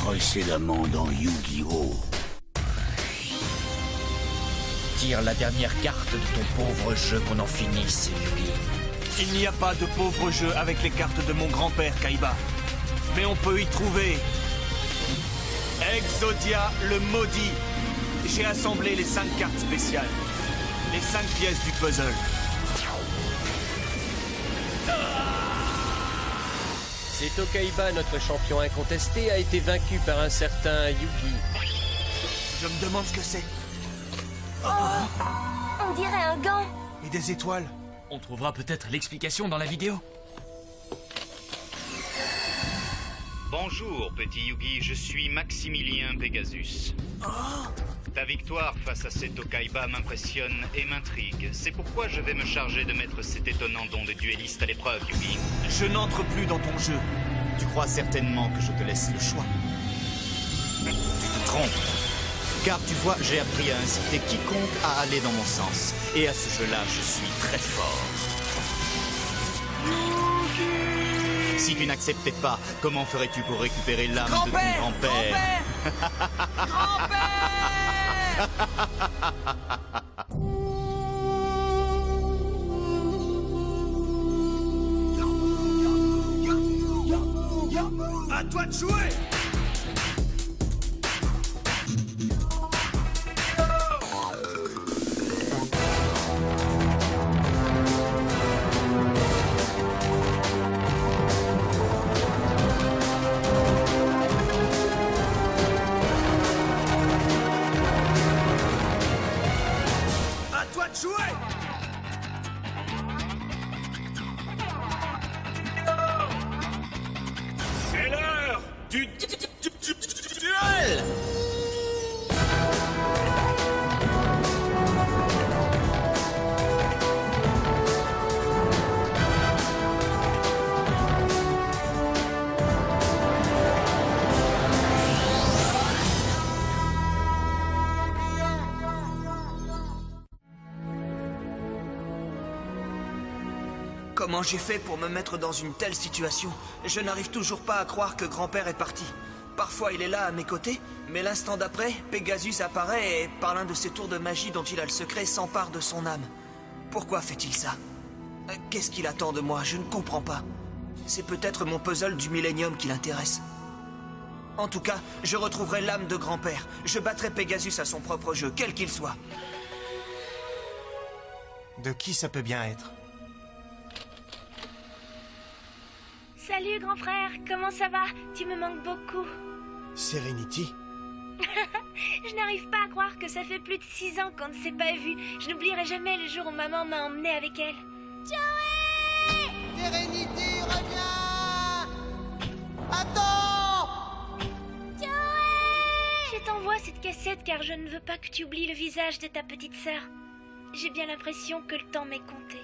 Précédemment dans Yu-Gi-Oh! Tire la dernière carte de ton pauvre jeu qu'on en finisse, Yugi. Il n'y a pas de pauvre jeu avec les cartes de mon grand-père, Kaiba. Mais on peut y trouver... Exodia le maudit. J'ai assemblé les 5 cartes spéciales. Les 5 pièces du puzzle. Seto Kaiba, notre champion incontesté, a été vaincu par un certain Yugi. Je me demande ce que c'est. On dirait un gant. Et des étoiles. On trouvera peut-être l'explication dans la vidéo. Bonjour, petit Yugi, je suis Maximilien Pegasus. Ta victoire face à Seto Kaiba m'impressionne et m'intrigue. C'est pourquoi je vais me charger de mettre cet étonnant don de duelliste à l'épreuve, Yugi. Je n'entre plus dans ton jeu. Tu crois certainement que je te laisse le choix. Tu te trompes. Car tu vois, j'ai appris à inciter quiconque à aller dans mon sens. Et à ce jeu-là, je suis très fort. Si tu n'acceptais pas, comment ferais-tu pour récupérer l'âme de ton grand-père? À toi de jouer! Jouer! C'est l'heure du duel! Comment j'ai fait pour me mettre dans une telle situation? Je n'arrive toujours pas à croire que grand-père est parti. Parfois il est là à mes côtés, mais l'instant d'après, Pegasus apparaît et, par l'un de ces tours de magie dont il a le secret, s'empare de son âme. Pourquoi fait-il ça? Qu'est-ce qu'il attend de moi? Je ne comprends pas. C'est peut-être mon puzzle du millénium qui l'intéresse. En tout cas, je retrouverai l'âme de grand-père. Je battrai Pegasus à son propre jeu, quel qu'il soit. De qui ça peut bien être? Salut grand frère, comment ça va? Tu me manques beaucoup. Serenity? Je n'arrive pas à croire que ça fait plus de 6 ans qu'on ne s'est pas vus. Je n'oublierai jamais le jour où maman m'a emmené avec elle. Joey! Serenity, reviens! Attends! Joey! Je t'envoie cette cassette car je ne veux pas que tu oublies le visage de ta petite sœur. J'ai bien l'impression que le temps m'est compté.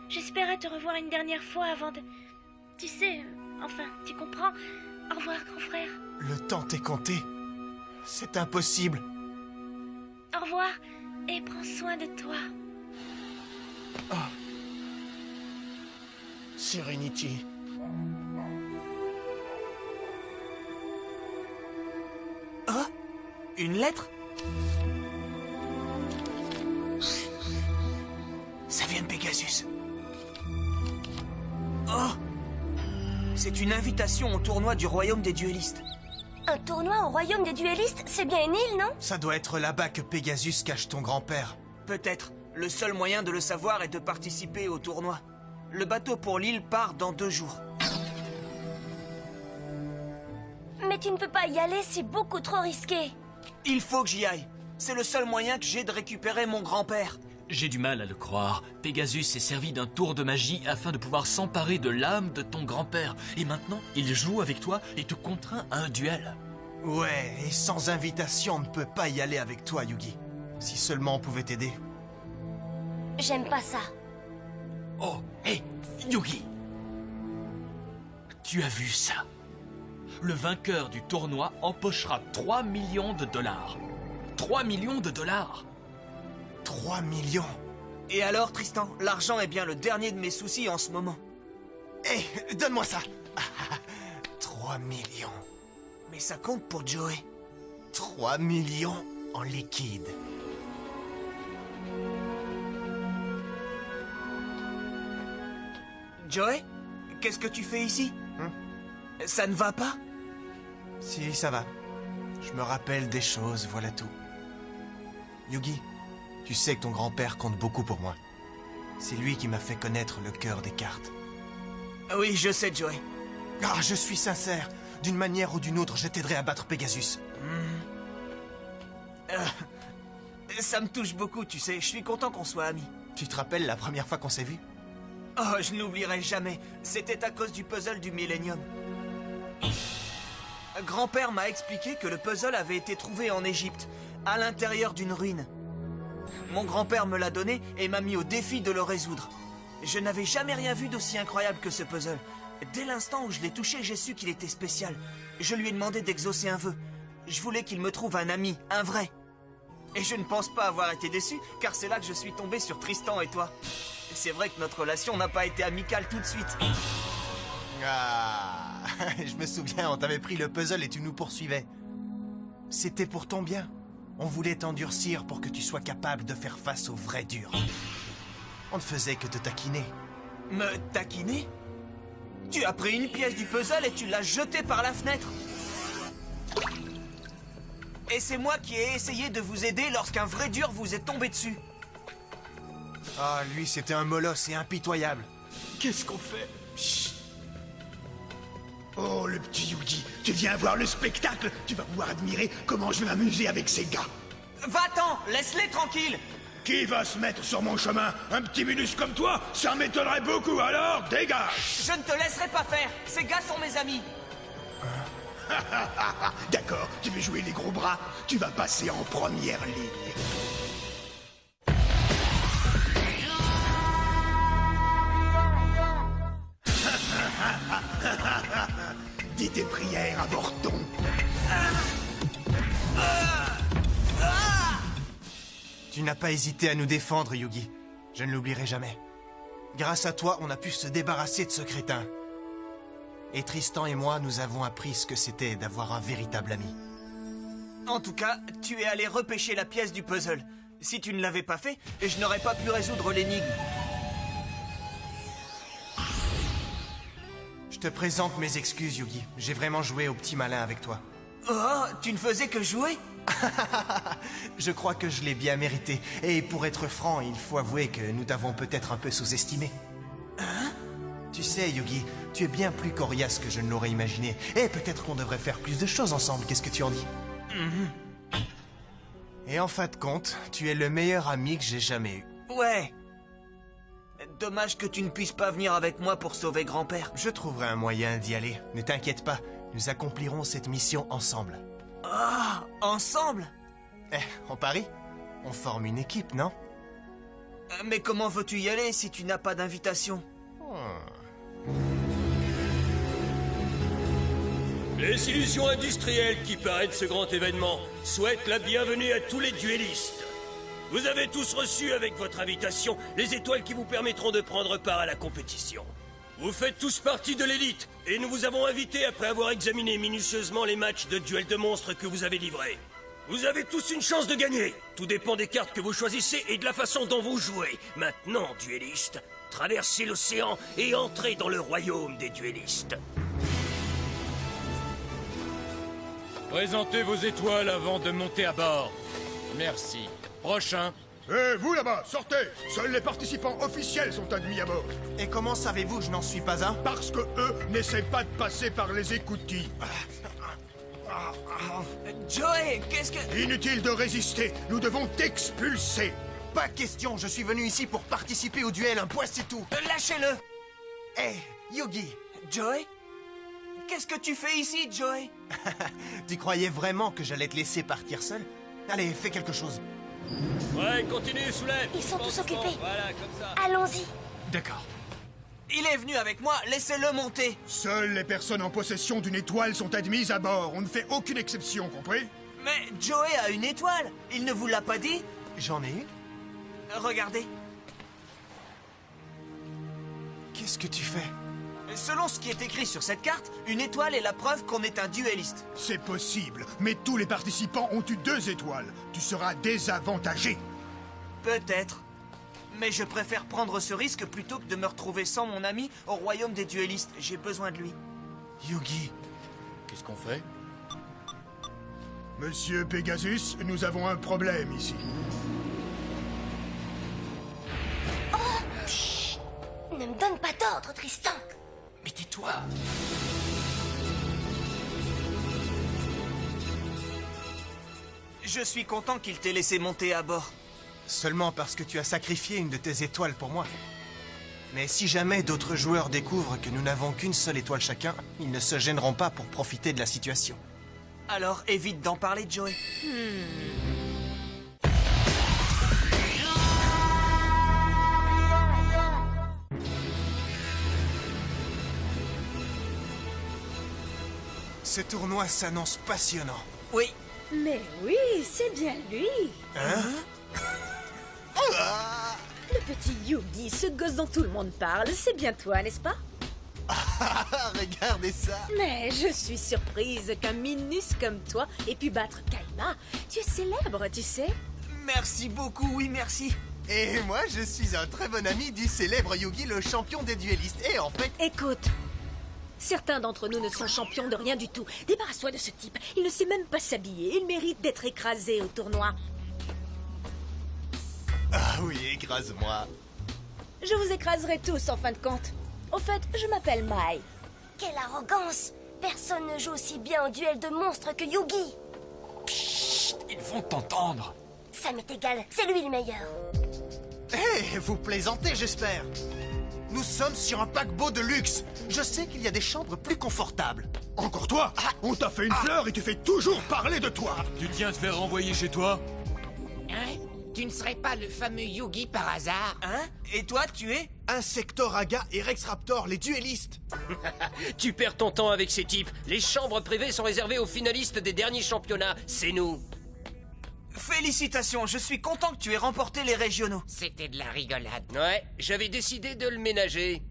J'espérais te revoir une dernière fois avant de... Tu sais, enfin, tu comprends. Au revoir, grand frère. Le temps t'est compté. C'est impossible. Au revoir, et prends soin de toi. Oh. Serenity. Oh? Une lettre? Ça vient de Pegasus. Oh! C'est une invitation au tournoi du royaume des duellistes. Un tournoi au royaume des duellistes, c'est bien une île, non? Ça doit être là-bas que Pegasus cache ton grand-père. Peut-être. Le seul moyen de le savoir est de participer au tournoi. Le bateau pour l'île part dans 2 jours. Mais tu ne peux pas y aller, c'est beaucoup trop risqué. Il faut que j'y aille. C'est le seul moyen que j'ai de récupérer mon grand-père. J'ai du mal à le croire. Pegasus s'est servi d'un tour de magie afin de pouvoir s'emparer de l'âme de ton grand-père. Et maintenant, il joue avec toi et te contraint à un duel. Ouais, et sans invitation, on ne peut pas y aller avec toi, Yugi. Si seulement on pouvait t'aider. J'aime pas ça. Oh, hé, Yugi! Tu as vu ça? Le vainqueur du tournoi empochera 3 millions de dollars. 3 millions de dollars! 3 millions. Et alors, Tristan, l'argent est bien le dernier de mes soucis en ce moment. Hé, donne-moi ça. 3 millions. Mais ça compte pour Joey. 3 millions en liquide. Joey, qu'est-ce que tu fais ici? Ça ne va pas? Si, ça va. Je me rappelle des choses, voilà tout. Yugi, tu sais que ton grand-père compte beaucoup pour moi. C'est lui qui m'a fait connaître le cœur des cartes. Oui, je sais, Joey. Ah, je suis sincère. D'une manière ou d'une autre, je t'aiderai à battre Pegasus. Ça me touche beaucoup, tu sais. Je suis content qu'on soit amis. Tu te rappelles la première fois qu'on s'est vus? Oh, je n'oublierai jamais. C'était à cause du puzzle du Millennium. Grand-père m'a expliqué que le puzzle avait été trouvé en Égypte, à l'intérieur d'une ruine. Mon grand-père me l'a donné et m'a mis au défi de le résoudre. Je n'avais jamais rien vu d'aussi incroyable que ce puzzle. Dès l'instant où je l'ai touché, j'ai su qu'il était spécial. Je lui ai demandé d'exaucer un vœu. Je voulais qu'il me trouve un ami, un vrai. Et je ne pense pas avoir été déçu, car c'est là que je suis tombé sur Tristan et toi. C'est vrai que notre relation n'a pas été amicale tout de suite. Ah, je me souviens, on t'avait pris le puzzle et tu nous poursuivais. C'était pour ton bien. On voulait t'endurcir pour que tu sois capable de faire face au vrai dur. On ne faisait que te taquiner. Me taquiner? Tu as pris une pièce du puzzle et tu l'as jetée par la fenêtre. Et c'est moi qui ai essayé de vous aider lorsqu'un vrai dur vous est tombé dessus. Ah, lui, c'était un molosse et impitoyable. Qu'est-ce qu'on fait? Chut. Oh, le petit Yugi, tu viens voir le spectacle. Tu vas pouvoir admirer comment je vais m'amuser avec ces gars. Va-t'en, laisse-les tranquilles. Qui va se mettre sur mon chemin? Un petit minus comme toi? Ça m'étonnerait beaucoup, alors dégage. Je ne te laisserai pas faire. Ces gars sont mes amis. D'accord, tu veux jouer les gros bras? Tu vas passer en première ligne. Dis tes prières, avorton. Tu n'as pas hésité à nous défendre, Yugi. Je ne l'oublierai jamais. Grâce à toi, on a pu se débarrasser de ce crétin. Et Tristan et moi, nous avons appris ce que c'était d'avoir un véritable ami. En tout cas, tu es allé repêcher la pièce du puzzle. Si tu ne l'avais pas fait, je n'aurais pas pu résoudre l'énigme. Je te présente mes excuses, Yugi. J'ai vraiment joué au petit malin avec toi. Oh, tu ne faisais que jouer? Je crois que je l'ai bien mérité. Et pour être franc, il faut avouer que nous t'avons peut-être un peu sous-estimé. Hein? Tu sais, Yugi, tu es bien plus coriace que je ne l'aurais imaginé. Et peut-être qu'on devrait faire plus de choses ensemble, qu'est-ce que tu en dis? Et en fin de compte, tu es le meilleur ami que j'ai jamais eu. Ouais. Dommage que tu ne puisses pas venir avec moi pour sauver grand-père. Je trouverai un moyen d'y aller. Ne t'inquiète pas, nous accomplirons cette mission ensemble. Ah, ensemble? Eh, on parie? On forme une équipe, non? Mais comment veux-tu y aller si tu n'as pas d'invitation? Les illusions industrielles qui parrainent ce grand événement souhaitent la bienvenue à tous les duellistes. Vous avez tous reçu avec votre invitation les étoiles qui vous permettront de prendre part à la compétition. Vous faites tous partie de l'élite et nous vous avons invité après avoir examiné minutieusement les matchs de duel de monstres que vous avez livrés. Vous avez tous une chance de gagner. Tout dépend des cartes que vous choisissez et de la façon dont vous jouez. Maintenant, duellistes, traversez l'océan et entrez dans le royaume des duellistes. Présentez vos étoiles avant de monter à bord. Merci. Prochain. Eh, vous là-bas, sortez! Seuls les participants officiels sont admis à bord. Et comment savez-vous que je n'en suis pas un? Parce que eux n'essaient pas de passer par les écoutilles. Joey, qu'est-ce que... Inutile de résister, nous devons t'expulser. Pas question, je suis venu ici pour participer au duel, un point c'est tout. Lâchez-le! Hé, Yugi, Joey? Qu'est-ce que tu fais ici, Joey? tu croyais vraiment que j'allais te laisser partir seul? Allez, fais quelque chose. Ouais, continue, soulève. Ils sont tous occupés. Voilà, comme ça. Allons-y. D'accord. Il est venu avec moi, laissez-le monter. Seules les personnes en possession d'une étoile sont admises à bord. On ne fait aucune exception, compris? Mais Joey a une étoile. Il ne vous l'a pas dit? J'en ai une? Regardez. Qu'est-ce que tu fais? Selon ce qui est écrit sur cette carte, une étoile est la preuve qu'on est un duelliste. C'est possible, mais tous les participants ont eu 2 étoiles. Tu seras désavantagé. Peut-être. Mais je préfère prendre ce risque plutôt que de me retrouver sans mon ami au royaume des duellistes. J'ai besoin de lui. Yugi, Qu'est-ce qu'on fait? Monsieur Pegasus, nous avons un problème ici. Ne me donne pas d'ordre, Tristan. Mais tais-toi. Je suis content qu'il t'ait laissé monter à bord. seulement parce que tu as sacrifié une de tes étoiles pour moi. Mais si jamais d'autres joueurs découvrent que nous n'avons qu'une seule étoile chacun, ils ne se gêneront pas pour profiter de la situation. Alors évite d'en parler, Joey. Ce tournoi s'annonce passionnant. Oui. Mais oui, c'est bien lui. Hein? Le petit Yugi, ce gosse dont tout le monde parle, c'est bien toi, n'est-ce pas? Regardez ça! Mais je suis surprise qu'un minus comme toi ait pu battre Kaiba. Tu es célèbre, tu sais. Merci beaucoup, oui, merci. Et moi, je suis un très bon ami du célèbre Yugi, le champion des duellistes. Et en fait... Écoute, certains d'entre nous ne sont champions de rien du tout. Débarrasse-toi de ce type. Il ne sait même pas s'habiller. Il mérite d'être écrasé au tournoi. Ah oui, écrase-moi. Je vous écraserai tous en fin de compte. Au fait, je m'appelle Mai. Quelle arrogance! Personne ne joue aussi bien au duel de monstres que Yugi! Chut, ils vont t'entendre. Ça m'est égal, c'est lui le meilleur. Hé, vous plaisantez, j'espère. Nous sommes sur un paquebot de luxe. Je sais qu'il y a des chambres plus confortables. Encore toi? On t'a fait une fleur et tu fais toujours parler de toi. Tu tiens à te faire renvoyer chez toi? Hein? Tu ne serais pas le fameux Yugi par hasard? Hein? Et toi, tu es? Insectoraga et Rex Raptor, les duellistes. Tu perds ton temps avec ces types. Les chambres privées sont réservées aux finalistes des derniers championnats. C'est nous. Félicitations, je suis content que tu aies remporté les régionaux. C'était de la rigolade. Ouais, j'avais décidé de le ménager.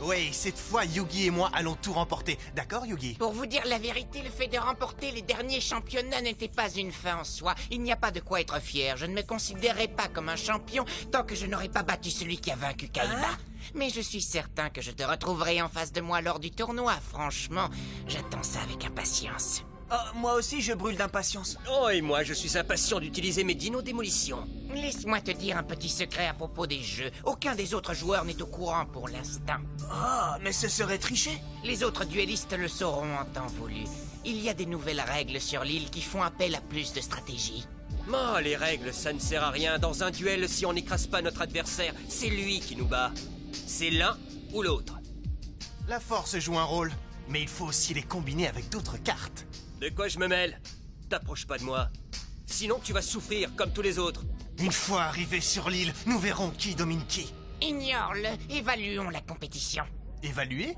Oui, cette fois, Yugi et moi allons tout remporter. D'accord, Yugi? Pour vous dire la vérité, le fait de remporter les derniers championnats n'était pas une fin en soi. Il n'y a pas de quoi être fier. Je ne me considérerai pas comme un champion tant que je n'aurai pas battu celui qui a vaincu Kaiba. Mais je suis certain que je te retrouverai en face de moi lors du tournoi. Franchement, j'attends ça avec impatience. Oh, moi aussi, je brûle d'impatience. Oh, et moi, je suis impatient d'utiliser mes dinos démolition. Laisse-moi te dire un petit secret à propos des jeux. Aucun des autres joueurs n'est au courant pour l'instant. Ah, mais ce serait tricher. Les autres duellistes le sauront en temps voulu. Il y a des nouvelles règles sur l'île qui font appel à plus de stratégie. Oh, les règles, ça ne sert à rien. Dans un duel, si on n'écrase pas notre adversaire, c'est lui qui nous bat. C'est l'un ou l'autre. La force joue un rôle, mais il faut aussi les combiner avec d'autres cartes. De quoi je me mêle? T'approches pas de moi. Sinon, tu vas souffrir comme tous les autres. Une fois arrivés sur l'île, nous verrons qui domine qui. Ignore-le, évaluons la compétition. Évaluer?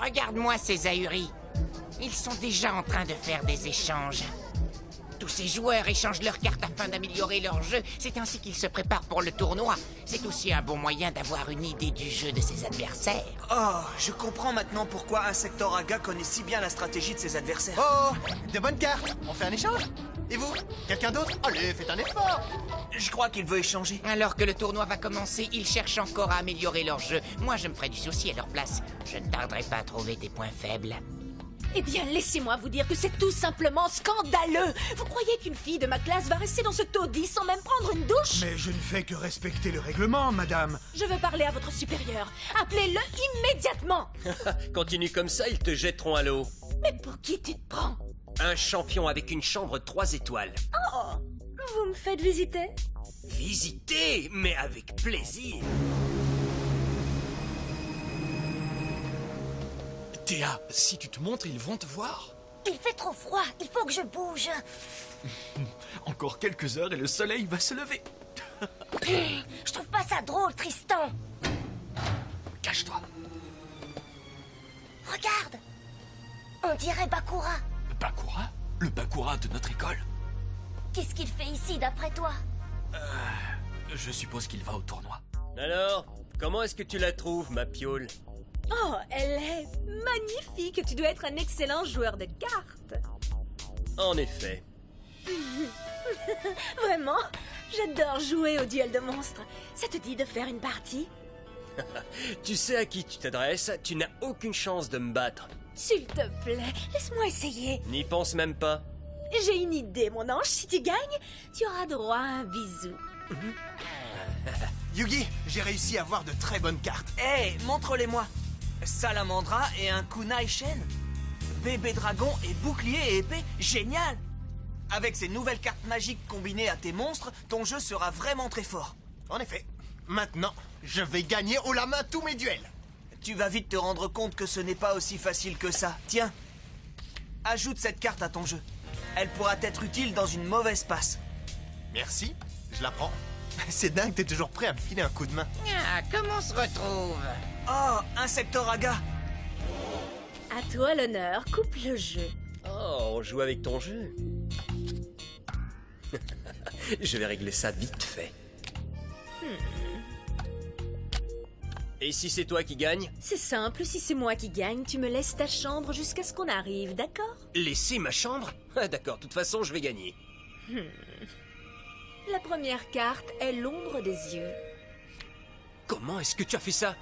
Regarde-moi ces ahuris. Ils sont déjà en train de faire des échanges. Tous ces joueurs échangent leurs cartes afin d'améliorer leur jeu. C'est ainsi qu'ils se préparent pour le tournoi. C'est aussi un bon moyen d'avoir une idée du jeu de ses adversaires. Oh, je comprends maintenant pourquoi Insectoraga connaît si bien la stratégie de ses adversaires. Oh, de bonnes cartes. On fait un échange? Et vous? Quelqu'un d'autre? Allez, faites un effort. Je crois qu'il veut échanger. Alors que le tournoi va commencer, ils cherchent encore à améliorer leur jeu. Moi, je me ferai du souci à leur place. Je ne tarderai pas à trouver tes points faibles. Eh bien, laissez-moi vous dire que c'est tout simplement scandaleux. Vous croyez qu'une fille de ma classe va rester dans ce taudis sans même prendre une douche? Mais je ne fais que respecter le règlement, madame. Je veux parler à votre supérieur. Appelez-le immédiatement. Continue comme ça, ils te jetteront à l'eau. Mais pour qui tu te prends? Un champion avec une chambre 3 étoiles. Oh, vous me faites visiter? Visiter, mais avec plaisir. Théa, si tu te montres, ils vont te voir. Il fait trop froid, il faut que je bouge. Encore quelques heures et le soleil va se lever. Je trouve pas ça drôle, Tristan. Cache-toi. Regarde. On dirait Bakura. Bakura? Le Bakura de notre école? Qu'est-ce qu'il fait ici, d'après toi? Je suppose qu'il va au tournoi. Alors, comment est-ce que tu la trouves, ma piole? Oh, elle est magnifique. Tu dois être un excellent joueur de cartes. En effet. Vraiment, j'adore jouer au duel de monstres. Ça te dit de faire une partie? Tu sais à qui tu t'adresses, tu n'as aucune chance de me battre. S'il te plaît, laisse-moi essayer. N'y pense même pas. J'ai une idée, mon ange. Si tu gagnes, tu auras droit à un bisou. Yugi, j'ai réussi à avoir de très bonnes cartes. Hé, montre-les-moi. Salamandra et un kunai Shen. Bébé dragon et bouclier et épée, génial. Avec ces nouvelles cartes magiques combinées à tes monstres, ton jeu sera vraiment très fort. En effet, maintenant, je vais gagner haut la main tous mes duels. Tu vas vite te rendre compte que ce n'est pas aussi facile que ça. Tiens, ajoute cette carte à ton jeu. Elle pourra être utile dans une mauvaise passe. Merci, je la prends. C'est dingue, t'es toujours prêt à me filer un coup de main. Ah, comment on se retrouve? Oh, Insectoraga. À toi l'honneur, coupe le jeu. Oh, on joue avec ton jeu. Je vais régler ça vite fait. Et si c'est toi qui gagne? C'est simple, si c'est moi qui gagne, tu me laisses ta chambre jusqu'à ce qu'on arrive, d'accord? Laisser ma chambre? Ah, d'accord, de toute façon, je vais gagner. La première carte est l'ombre des yeux. Comment est-ce que tu as fait ça?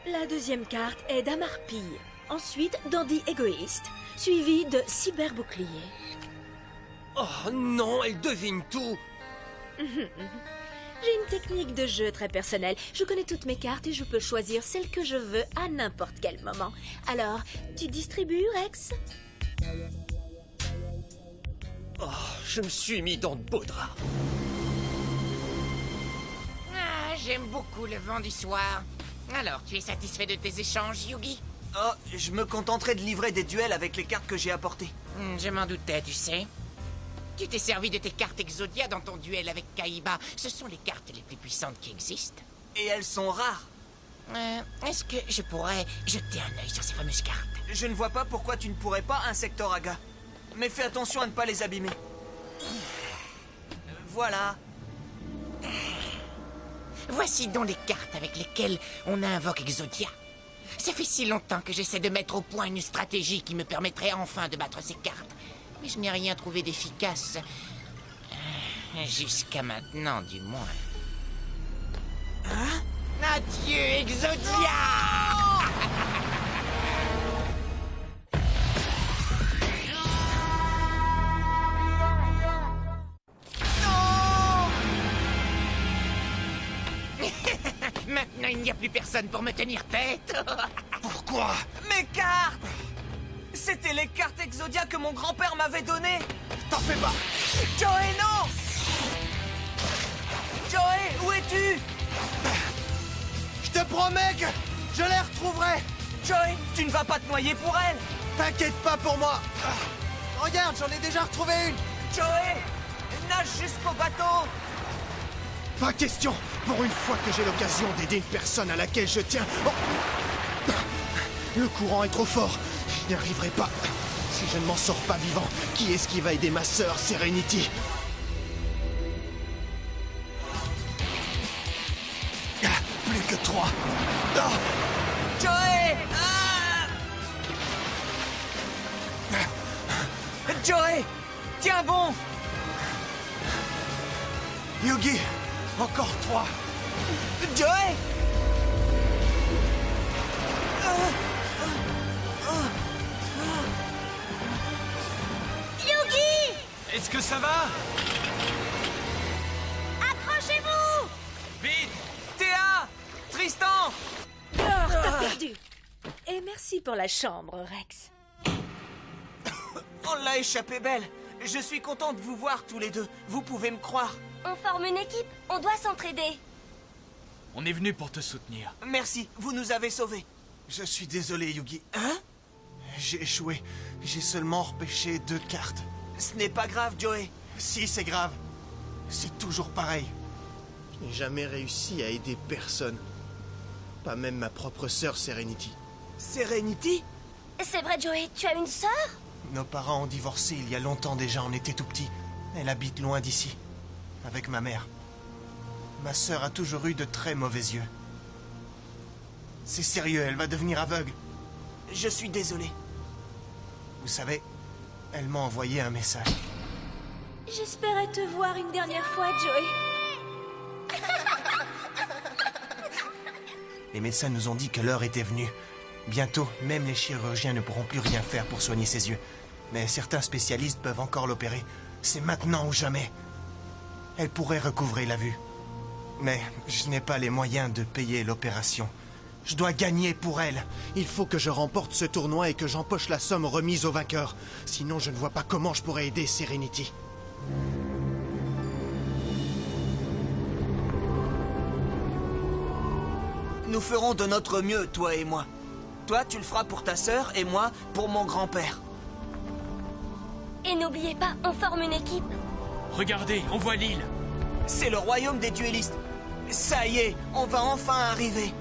La deuxième carte est Dame Harpie. Ensuite, Dandy égoïste, suivi de Cyberbouclier. Oh non, elle devine tout. J'ai une technique de jeu très personnelle. Je connais toutes mes cartes et je peux choisir celle que je veux à n'importe quel moment. Alors, tu distribues, Rex? Oh, je me suis mis dans de beaux draps. Ah, j'aime beaucoup le vent du soir. Alors, tu es satisfait de tes échanges, Yugi? Oh, je me contenterai de livrer des duels avec les cartes que j'ai apportées. Je m'en doutais, tu sais. Tu t'es servi de tes cartes Exodia dans ton duel avec Kaiba. Ce sont les cartes les plus puissantes qui existent. Et elles sont rares. Est-ce que je pourrais jeter un œil sur ces fameuses cartes? Je ne vois pas pourquoi tu ne pourrais pas, Insectoraga. Mais fais attention à ne pas les abîmer. Voilà. Voici donc les cartes avec lesquelles on invoque Exodia. Ça fait si longtemps que j'essaie de mettre au point une stratégie qui me permettrait enfin de battre ces cartes. Mais je n'ai rien trouvé d'efficace. Jusqu'à maintenant, du moins. Hein? Adieu, Exodia! Maintenant, il n'y a plus personne pour me tenir tête. Pourquoi? Mes cartes! C'était les cartes Exodia que mon grand-père m'avait données. T'en fais pas! Joey, non! Joey, où es-tu? Je te promets que je les retrouverai! Joey, tu ne vas pas te noyer pour elle. T'inquiète pas pour moi! Regarde, j'en ai déjà retrouvé une! Joey, nage jusqu'au bateau. Pas question! Pour une fois que j'ai l'occasion d'aider une personne à laquelle je tiens... Oh. Le courant est trop fort. Je n'y arriverai pas. Si je ne m'en sors pas vivant, qui est-ce qui va aider ma sœur, Serenity? Plus que 3. Oh. Joey! Joey! Tiens bon! Yugi! Encore 3. Joey! Yugi! Est-ce que ça va? Accrochez-vous! Vite! Théa! Tristan! T'as perdu. Et merci pour la chambre, Rex. On l'a échappé belle. Je suis content de vous voir tous les deux. Vous pouvez me croire. On forme une équipe, on doit s'entraider. On est venu pour te soutenir. Merci, vous nous avez sauvés. Je suis désolé, Yugi. Hein? J'ai échoué. J'ai seulement repêché 2 cartes. Ce n'est pas grave, Joey. Si, c'est grave. C'est toujours pareil. Je n'ai jamais réussi à aider personne. Pas même ma propre sœur, Serenity. Serenity? C'est vrai, Joey, tu as une sœur? Nos parents ont divorcé il y a longtemps déjà, on était tout petits. Elle habite loin d'ici, avec ma mère. Ma sœur a toujours eu de très mauvais yeux. C'est sérieux, elle va devenir aveugle. Je suis désolé. Vous savez, elle m'a envoyé un message. J'espérais te voir une dernière fois, Joey. Les médecins nous ont dit que l'heure était venue. Bientôt, même les chirurgiens ne pourront plus rien faire pour soigner ses yeux. Mais certains spécialistes peuvent encore l'opérer. C'est maintenant ou jamais. Elle pourrait recouvrer la vue. Mais je n'ai pas les moyens de payer l'opération. Je dois gagner pour elle. Il faut que je remporte ce tournoi et que j'empoche la somme remise au vainqueur. Sinon, je ne vois pas comment je pourrais aider Serenity. Nous ferons de notre mieux, toi et moi. Toi, tu le feras pour ta sœur et moi pour mon grand-père. Et n'oubliez pas, on forme une équipe. Regardez, on voit l'île. C'est le royaume des duellistes. Ça y est, on va enfin arriver.